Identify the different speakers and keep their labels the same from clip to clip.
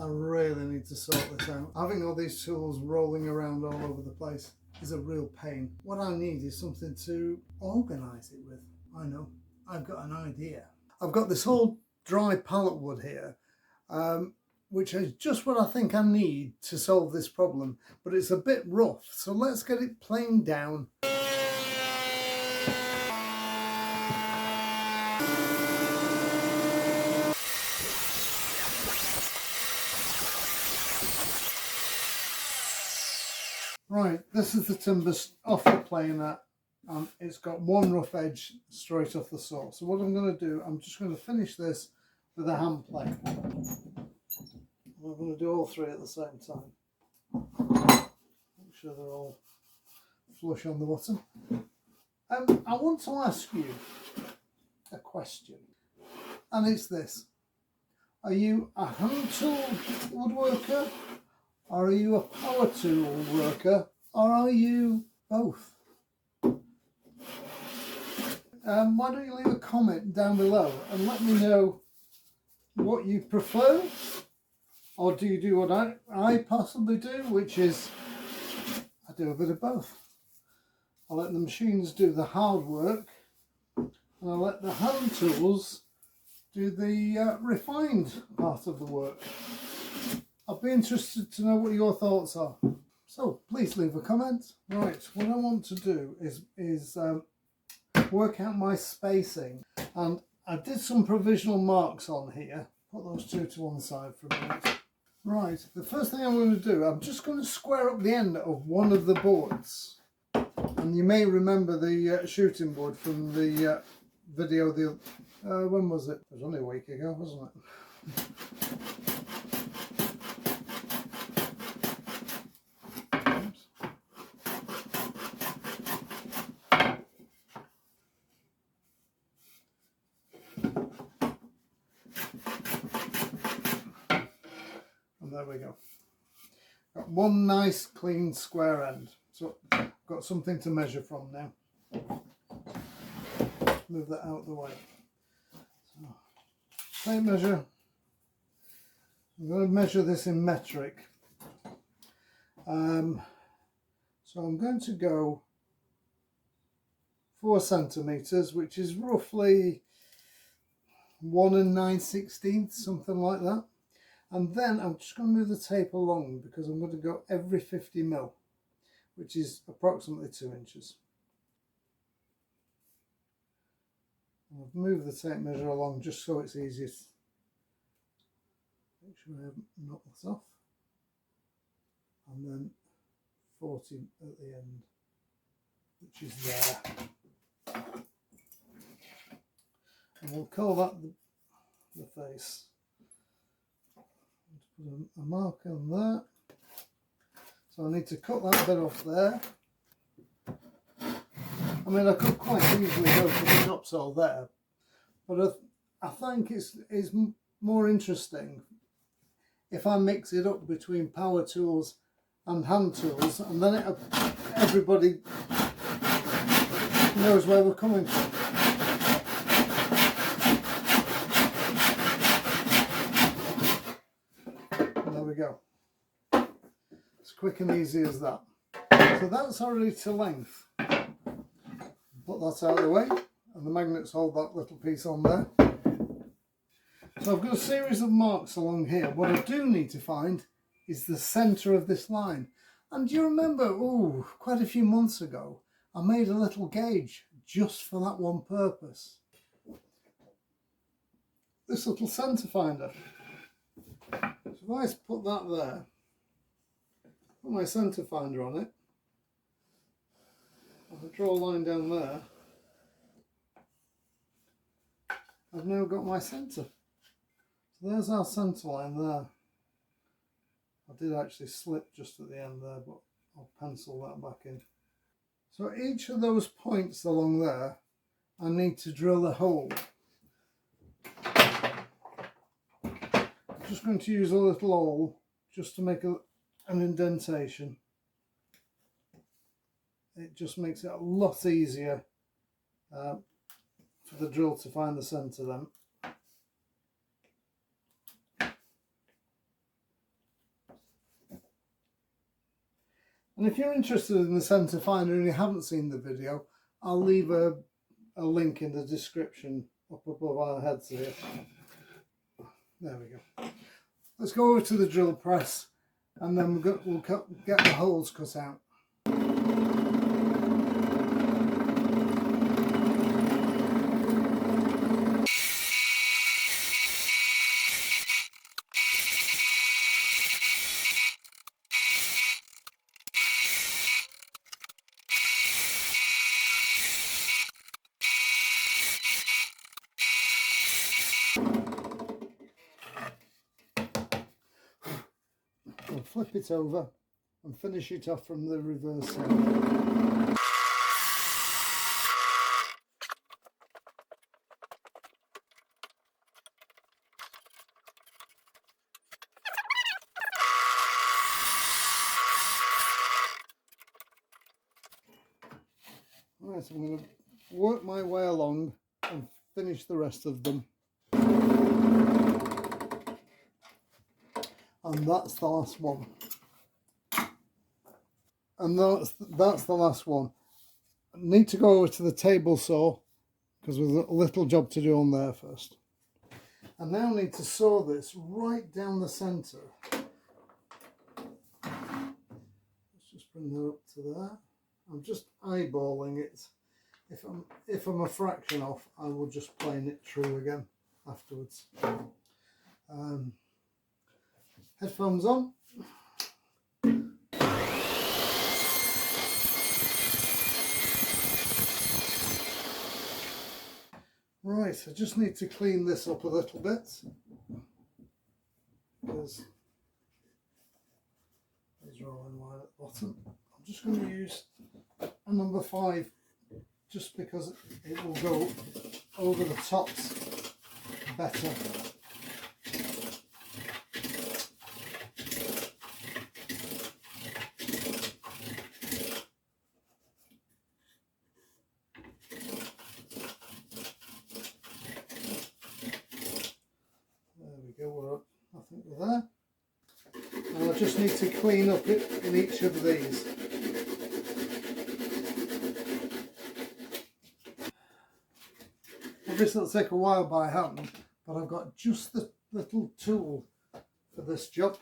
Speaker 1: I really need to sort this out. Having all these tools rolling around all over the place is a real pain. What I need is something to organise it with. I know, I've got an idea. I've got this whole dry pallet wood here, which is just what I think I need to solve this problem, but it's a bit rough, so let's get it planed down. Right, this is the timber off the planer, and it's got one rough edge straight off the saw. So what I'm going to do, I'm just going to finish this with a hand plane. We're going to do all three at the same time. Make sure they're all flush on the bottom. I want to ask you a question, and it's this. Are you a hand tool woodworker? Or are you a power tool worker, or are you both? Why don't you leave a comment down below and let me know what you prefer, or do you do what I possibly do, which is I do a bit of both. I let the machines do the hard work, and I let the hand tools do the refined part of the work. I'll be interested to know what your thoughts are. So please leave a comment. Right, what I want to do is work out my spacing. And I did some provisional marks on here. Put those two to one side for a minute. Right, the first thing I'm going to do, I'm just going to square up the end of one of the boards. And you may remember the shooting board from the video, when was it? It was only a week ago, wasn't it? There we go. Got one nice clean square end. So I've got something to measure from now. Move that out of the way. So, tape measure. I'm going to measure this in metric. So I'm going to go 4 centimetres, which is roughly 1 9/16, something like that. And then I'm just going to move the tape along because I'm going to go every 50 mil, which is approximately 2 inches. And I've moved the tape measure along just so it's easiest. Make sure I haven't knocked this off. And then 40 at the end, which is there. And we'll call that the face. Put a mark on there. So I need to cut that bit off there. I mean, I could quite easily go for the topsail there, but I think it's more interesting if I mix it up between power tools and hand tools, and then everybody knows where we're coming from. Go. It's quick and easy as that. So that's already to length. Put that out of the way, and the magnets hold that little piece on there. So I've got a series of marks along here. What I do need to find is the centre of this line. And do you remember, quite a few months ago, I made a little gauge just for that one purpose. This little centre finder. So if I put that there, put my centre finder on it, I'll draw a line down there, I've now got my centre. So there's our centre line there. I did actually slip just at the end there, but I'll pencil that back in. So each of those points along there, I need to drill a hole. I'm just going to use a little awl just to make an indentation. It just makes it a lot easier for the drill to find the centre then. And if you're interested in the centre finder and you haven't seen the video, I'll leave a link in the description up above our heads here. There we go. Let's go over to the drill press and then we'll get the holes cut out. We'll flip it over and finish it off from the reverse side. Right, I'm going to work my way along and finish the rest of them. And that's the last one. And that's the last one. I need to go over to the table saw because there's a little job to do on there first. I now need to saw this right down the centre. Let's just bring that up to there. I'm just eyeballing it. If I'm a fraction off, I will just plane it through again afterwards. Headphones on. Right, I just need to clean this up a little bit because there's rolling line at the bottom. I'm just going to use a number 5 just because it will go over the tops better. There. And I just need to clean up it in each of these. Obviously it'll take a while by hand, but I've got just the little tool for this job.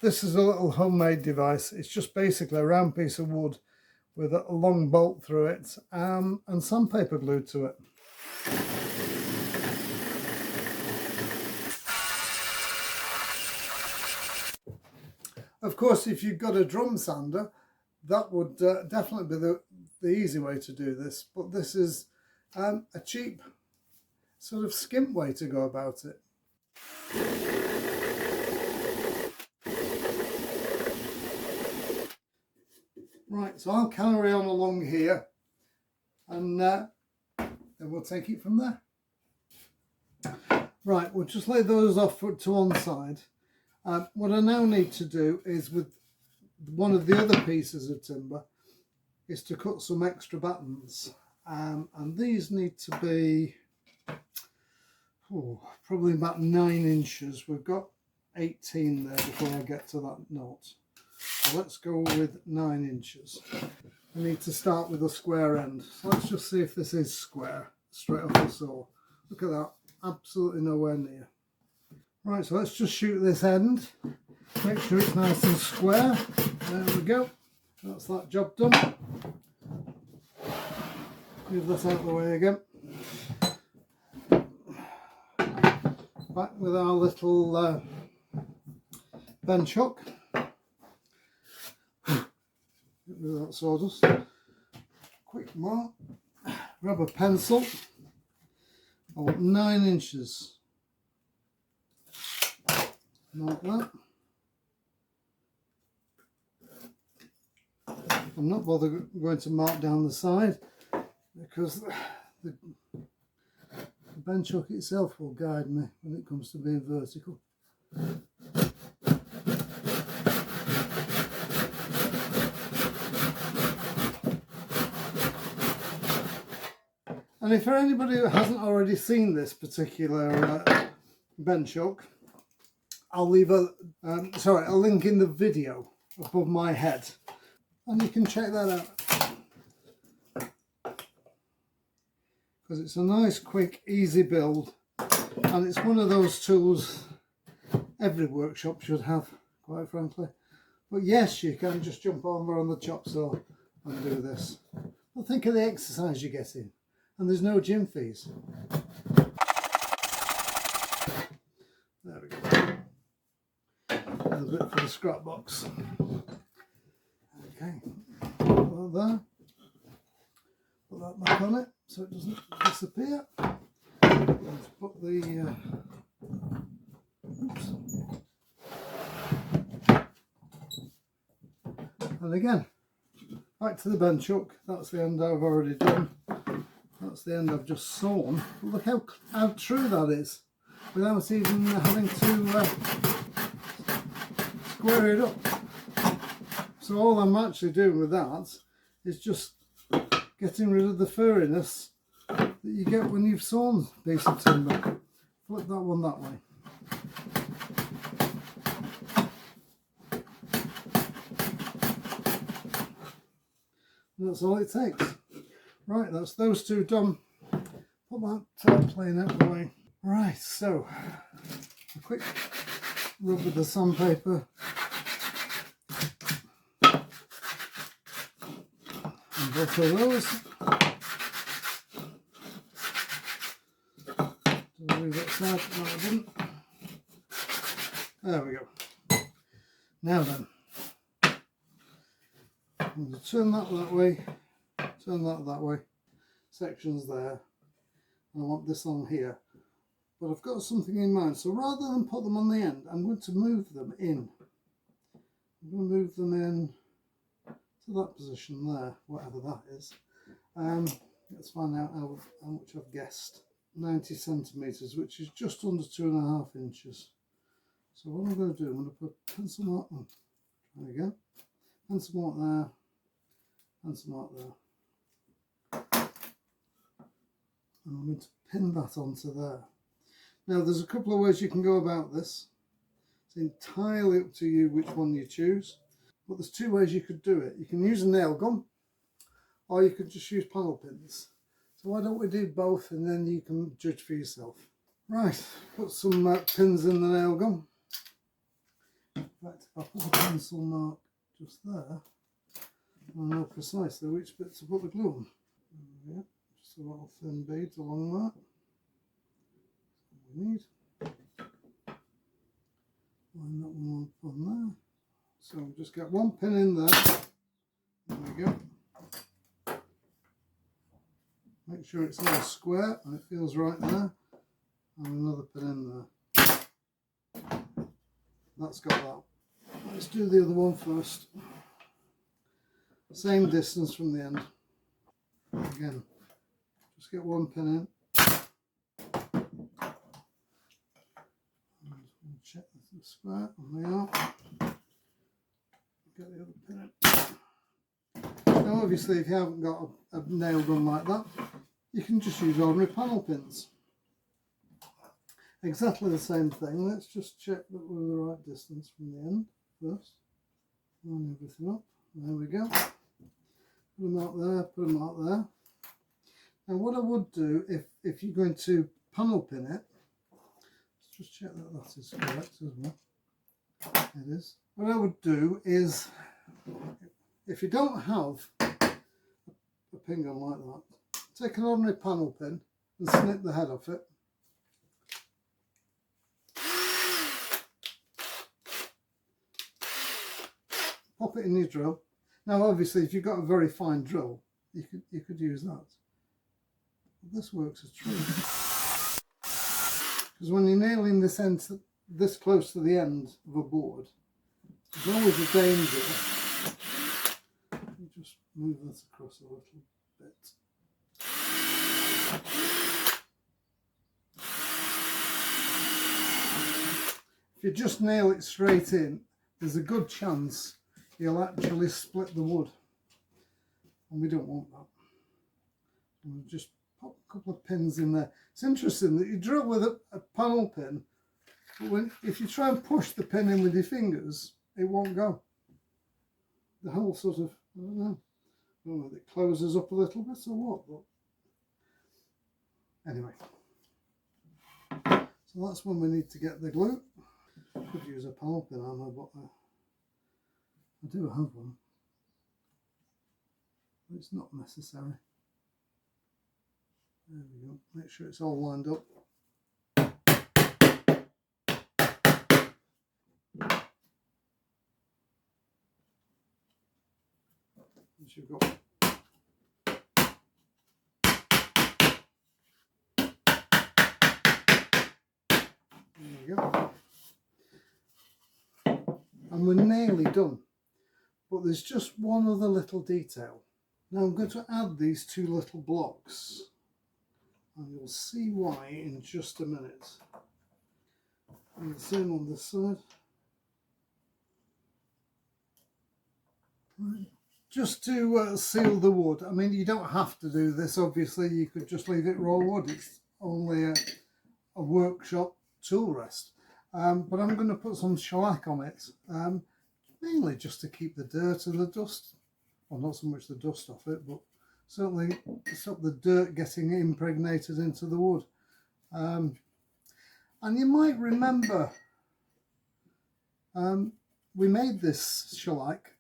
Speaker 1: This is a little homemade device. It's just basically a round piece of wood with a long bolt through it and sandpaper glued to it. Of course, if you've got a drum sander, that would definitely be the easy way to do this, but this is a cheap sort of skimp way to go about it. Right, so I'll carry on along here and then we'll take it from there. Right, we'll just lay those off to one side. What I now need to do is, with one of the other pieces of timber, is to cut some extra battens. And these need to be probably about 9 inches. We've got 18 there before I get to that knot. So let's go with 9 inches. I need to start with a square end. So let's just see if this is square straight off the saw. Look at that, absolutely nowhere near. Right, so let's just shoot this end. Make sure it's nice and square. There we go. That's that job done. Move this out of the way again. Back with our little bench hook. Get rid of that sawdust. Quick mark. Grab a pencil. I want 9 inches. Like that. I'm not going to mark down the side because the bench hook itself will guide me when it comes to being vertical. And if for anybody who hasn't already seen this particular bench hook, I'll leave a link in the video above my head, and you can check that out, because it's a nice, quick, easy build, and it's one of those tools every workshop should have, quite frankly. But yes, you can just jump over on the chop saw and do this. But think of the exercise you're getting, and there's no gym fees. There we go. A little bit for the scrap box. Okay, put that there. Put that back on it so it doesn't disappear. Let's put the oops. And again, back to the bench hook. That's the end I've already done. That's the end I've just sewn. But look how true that is, without even having to square it up. So all I'm actually doing with that is just getting rid of the furriness that you get when you've sewn a piece of timber. Flip that one that way. And that's all it takes. Right, that's those two done. Put that plane out of the way. Right, so a quick rub with the sandpaper. And both of those. Did I leave that side? No, I didn't. There we go. Now then, I'm going to turn that way, turn that way, sections there, and I want this on here. But I've got something in mind, so rather than put them on the end, I'm going to move them in. I'm going to move them in to that position there, whatever that is. Let's find out how much I've guessed. 90 centimetres, which is just under 2.5 inches. So what I'm going to do, I'm going to put pencil mark on. There we go. Pencil mark there. Pencil mark there. And I'm going to pin that onto there. Now there's a couple of ways you can go about this. It's entirely up to you which one you choose. But there's two ways you could do it. You can use a nail gun, or you could just use panel pins. So why don't we do both, and then you can judge for yourself. Right, put some pins in the nail gun. In fact, if I put the pencil mark just there, I know precisely which bit to put the glue on. There we go. Just a little thin bead along that. That's what we need. Line that one up on there. So we'll just get one pin in there. There we go. Make sure it's all square and it feels right there. And another pin in there. That's got that. Let's do the other one first. Same distance from the end. Again, just get one pin in. And we'll check the square, and they are. Get the other pin in. Now obviously if you haven't got a nail gun like that, you can just use ordinary panel pins. Exactly the same thing. Let's just check that we're the right distance from the end first. Line everything up. There we go. Put them out there, put them out there. Now what I would do, if you're going to panel pin it, let's just check that that is correct as well. It is. What I would do is, if you don't have a pin gun like that, take an ordinary panel pin and snip the head off it. Pop it in your drill. Now obviously if you've got a very fine drill, you could use that. But this works as true. Because when you're nailing this end this close to the end of a board, there's always a danger. You just move that across a little bit. If you just nail it straight in, there's a good chance you'll actually split the wood, and we don't want that. We'll just pop a couple of pins in there. It's interesting that you drill with a panel pin But if you try and push the pin in with your fingers, it won't go. The whole sort of, I don't know if it closes up a little bit or what, but anyway. So that's when we need to get the glue. I could use a pallet pin hammer, but I do have one. But it's not necessary. There we go. Make sure it's all lined up. As you've got. There we go. And we're nearly done. But there's just one other little detail. Now I'm going to add these two little blocks. And you'll see why in just a minute. And the same on this side. Right. Just to seal the wood. I mean, you don't have to do this, obviously. You could just leave it raw wood. It's only a workshop tool rest. But I'm going to put some shellac on it. Mainly just to keep the dirt and the dust. Well, not so much the dust off it, but certainly stop the dirt getting impregnated into the wood. And you might remember we made this shellac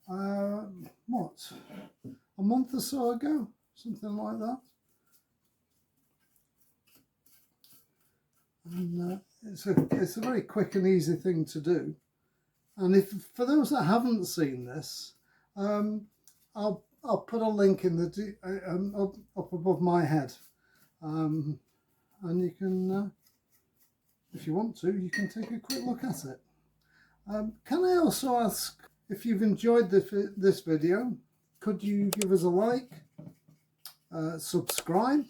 Speaker 1: what, a month or so ago, something like that. And it's a very quick and easy thing to do. And for those that haven't seen this, I'll put a link in the up above my head, and you can, if you want to, you can take a quick look at it. Can I also ask, if you've enjoyed this video, could you give us a like, subscribe,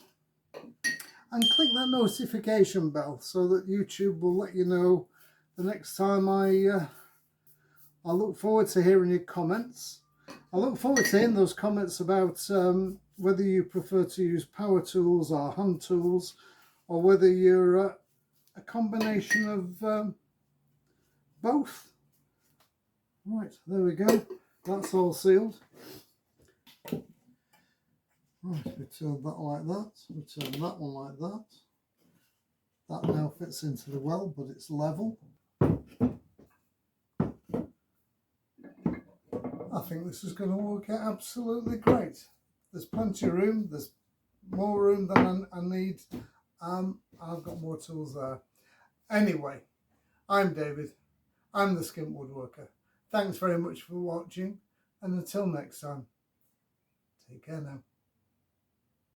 Speaker 1: and click that notification bell so that YouTube will let you know the next time I look forward to hearing your comments. I look forward to hearing those comments about whether you prefer to use power tools or hand tools, or whether you're a combination of both. Right, there we go. That's all sealed. Right, we turn that like that. We turn that one like that. That now fits into the well, but it's level. I think this is going to work out absolutely great. There's plenty of room. There's more room than I need. I've got more tools there. Anyway, I'm David. I'm the SKINT Woodworker. Thanks very much for watching, and until next time, take care now.